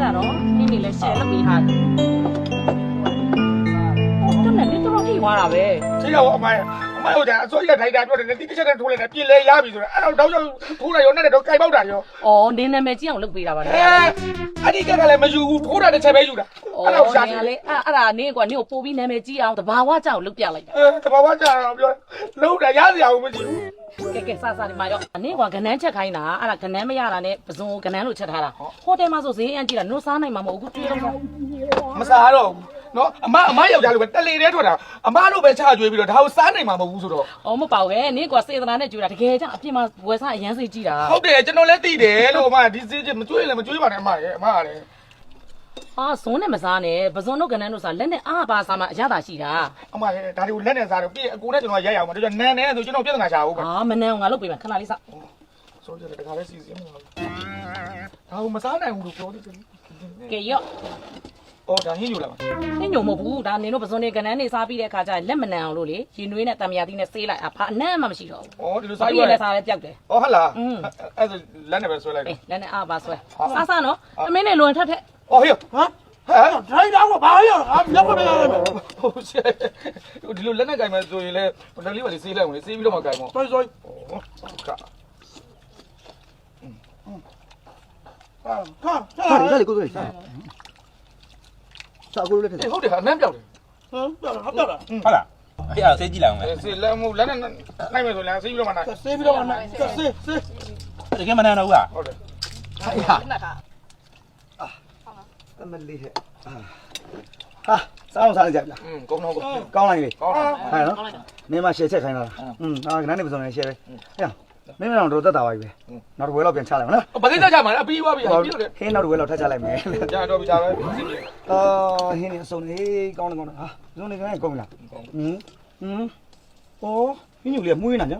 တာနော်နင်းနေလဲရှယ်လုပ်ပြီးဟာတမန်နေတော့ထိသွားတာပဲ ချိရောက်အမိုင်းတို့ကအစိုးရထိုက်တာပြောတယ်တိတိကျကျထိုးလိုက်တယ်ပြင်လဲရပြီဆိုတော့အဲ့တော့တောက်ထိုးလိုက်ရောနဲ့တော့ကြိုက်ပေါက်တာရော ဩနင်းနာမည်ကြီးအောင်လုပ်ပေးတာပါလေ အဲ့ဒီကလည်းမယူဘူးထိုးတာတစ်ချက်ပဲယူတာအဲ့တော့ရှာ နင်းကလေအဲ့ဒါနင်းကွာနင်းကိုပို့ပြီးနာမည်ကြီးအောင်တဘာဝကြောက်လုပ်ပြလိုက်တာ တဘာဝကြာတော့ပြောလုံးတာရစရာမရှိဘူး ကဲစားဒီမှာရောနင်းကွာကနန်းချက်ခိုင်းတာအဲ့ဒါကနန်းမရတာနဲ့ပစုံကနန်းလို့ချက်ထားတာဟိုတယ်မှာဆိုဈေးအန်ကြည့်တာနို့စားနိုင်မှာမဟုတ်ဘူးကျွေးတော့ မစားတော့ဘူးနော်အမယောက်ျားလိုပဲတလေတဲထွက်တာအမတို့ပဲချကျွေးပြီးတော့ဒါကိုစားနိုင်မှာမဟုတ်ဘူးဆိုတော့ ဩမပေါ့ပဲနင်းကွာစေတနာနဲ့ကျွေးတာတကယ်ကြောင့်အပြင်မှာဝယ်စားအရန်စိတ်ကြည့်တာ ဟုတ်တယ်ကျွန်တော်လည်းသိတယ်လို့အမဒီစေးချင်းမကျွေးလည်းမကျွေးပါနဲ့အမရဲ့အမကလည်း အာဇွန်းနဲ့မစားနဲ့ပဇွန်တို့ကနန်းတို့စားလက်နဲ့အားပါစားမှအရသာရှိတာ အမရဲ့ဒါတွေကိုလက်နဲ့စားတော့ပြီးအကိုနဲ့ကျွန်တော်ရိုက်အောင်ပါဒါကြောင့်နန်းနေဆိုကျွန်တော်ပြဿနာရှာဘူးပဲ အာမနန်းငါလုပ်ပေးမယ်ခဏလေးစား ဆိုကြတယ်တခါလဲစီစဉ်မှာဒါကိုမစားနိုင်ဘူးလို့ပြောတယ် ကဲရော့ အော်ဒါဟင်းယူလာပါ နင်းညုံမဟုတ်ဘူးဒါနင်တို့ပဇွန်တွေကနန်းနေစားပြီးတဲ့အခါကျရင်လက်မနန်းအောင်လို့လေရင်နွေးနဲ့တံမြာသီးနဲ့ဆေးလိုက်အဖအနန်းမှမရှိတော့ဘူး အော်ဒီလို စား စား ပြီး ယူ ရ ရ တဲ့စားလဲပျောက်တယ် အော်ဟုတ်လားအဲ့ဒါလက်နဲ့ပဲဆွဲလိုက် အေး တော့ လက်နဲ့အားပါဆွဲစားစားနော်အမင်းနဲ့လွန်ထက်ထက် အော်ဟေ့ဟမ်ဟမ် ထိုင်တော့ဘာရအောင်မျက်မပြရမယ် ဟုတ်ရှယ်ဒီလိုလက်နဲ့ကင်မယ်ဆိုရင်လည်းလက်လေးပါလေးဆေးလိုက်ဝင်လေဆေးပြီးတော့မှကင်မော ဆွဆွ က ဟာ စားလေကိုယ်စားစားကိုလည်းထက် ဟုတ်တယ်ဟာနန်းပြောက်တယ် ဟမ်ဟုတ်တယ်လား ဟုတ်လားအေးအဲ့ဆေးကြည့်လိုက်အောင်မယ် ဆေးလက်မှုလက်နဲ့နိုင်မယ်ဆိုလည်းဆေးပြီးတော့မှနိုင် ဆေးပြီးတော့နိုင်ဆေး တကယ်မနန်းတော့ဘူးလား ဟုတ်တယ် ဟာအမလေးဟဲ့ဟာစားအောင်စားလိုက်ကြဗျာ ကုန်းတော့ ကောင်းလိုက်ပြီ ကောင်းတယ် ဟဲ့နော်မင်းမရှယ်ချက်ခိုင်းလာတာဟာကနန်းနေပစုံနေရှယ်ပဲဟဲ့မင်းမတော့တက်တာပါပြီပဲနောက်တစ်ဝဲလောက်ပြန်ချလိုက်မလား ဘာကိစ္စကြမှာလဲအပြီးသွားပြီပြီးတော့လေ ဟင်းနောက်တစ်ဝဲလောက်ထပ်ချလိုက်မယ် ကြာတော့ပြီဒါပဲ အော်ဟင်းနေအစုံနေကောင်းတယ်ကောင်းတယ်ဟာပစုံနေကနေကောင်းပြီလားဩဟင်းညူလေးမွေးနေတာကြာ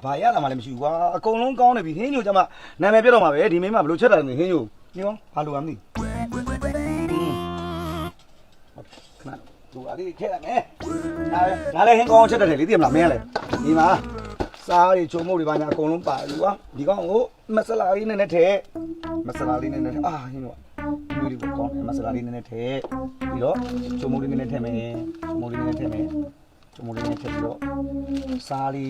ဘာရတာမှလည်းမရှိဘူးကွာအကုန်လုံးကောင်းနေပြီဟင်းညူကျမနာမည်ပြတော့မှာပဲဒီမိမဘယ်လိုချက်တာလဲဟင်းညူညောဘာလိုရမသိခဏတို့အလေးချက်ရမယ်ဒါလည်းဟင်းကောင်းချက်တယ်လေသိမလားမင်းကလည်းဒီမှာစားရီချုံမို့တွေပါညာအကုန်လုံးပါပြီကွာဒီကောင်ကိုမဆလာလေးနဲ့ထည့်မဆလာလေးနဲ့အာဟင်းညူမျိုးဒီကောင်းမဆလာလေးနဲ့ထည့်ပြီးတော့ချုံမို့လေးနဲ့ထည့်မယ်ချုံမို့လေးနဲ့ထည့်မယ်ချုံမို့လေးနဲ့ထည့်ပြီးတော့စားရီ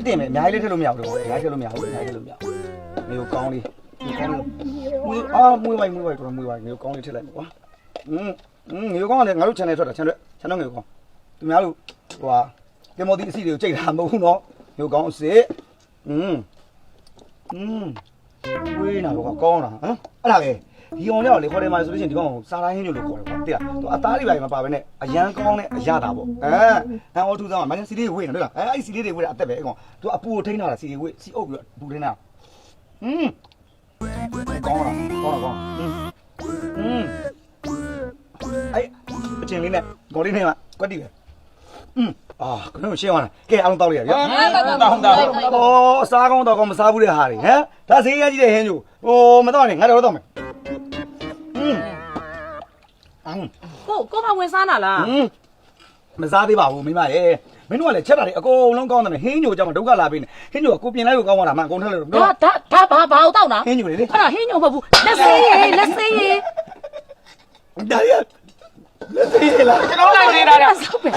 တင်းမယ်အများကြီးလေးထည့်လို့မရဘူးတော့အများကြီးထည့်လို့မရဘူးအများကြီးထည့်လို့မရဘူးမျိုးကောင်းလေးမွေးဝိုင်းတော့မွေးဝိုင်းမျိုးကောင်းလေးထည့်လိုက်ကွာမျိုးကောင်းကလည်းငါတို့ channel ထွက်တာ channel မျိုးကောင်းသူများတို့ဟိုဟာတင်မော်ဒီအစီတွေကိုကြိတ်တာမဟုတ်ဘူးနော်မျိုးကောင်းအစစ်ဝေးနာတော့ကောင်းတာဟမ်အဲ့ဒါပဲဒီအောင်ရောက်လေခေါ်တယ်မှာဆိုလို့ရှိရင်ဒီကောင်စားတိုင်းဟင်းညို့လို့ခေါ်တယ်ကွာတိလားသူအသားတွေပါမပါဘဲနဲ့အရန်ကောင်းတဲ့အရတာပေါ့ဟန်အော်ထူသားမှာမင်းစီလေးဝေးနေတွေ့လားအဲ့စီလေးတွေဝေးတာအသက်ပဲအကောင်သူအပူကိုထိန်းထားတာစီဝေးစီအုပ်ပြီးတော့ပူထိန်းတာကောင်းအဲ့အချင်းလေးနဲ့ဂေါ်လေးနဲ့ကွက်တီပဲအာခဏရှင်းသွားတာကဲအားလုံးတောက်လိုက်ရရ ဟုတ် ဩစားကောင်းတော့ကောင်းမစားဘူးတဲ့ဟာတွေဟမ်ဒါဈေးရကြီးတဲ့ဟင်းကျိုဟိုမတော့နဲ့ငါတော့တော့မယ်ကိုမဝင်စားနာလား မစားသေးပါဘူးမိမရဲ့မင်းတို့ကလည်းချက်တာတွေအကုန်လုံးကောင်းတယ်ဟင်းညိုကြောင့်ဒုက္ခလာပေးနေဟင်းညိုကကိုပြင်လိုက်လို့ကောင်းသွားတာမှအကုန်ထက်လို့ ဒါဘာတောက်တာ ဟင်းညိုလေ အဲ့ဒါဟင်းညုံမဟုတ်ဘူးလက်ဆေးရေဒါရလက်သေးလား ကျွန်တော်လိုက်နေတာ ဆောက်ပဲ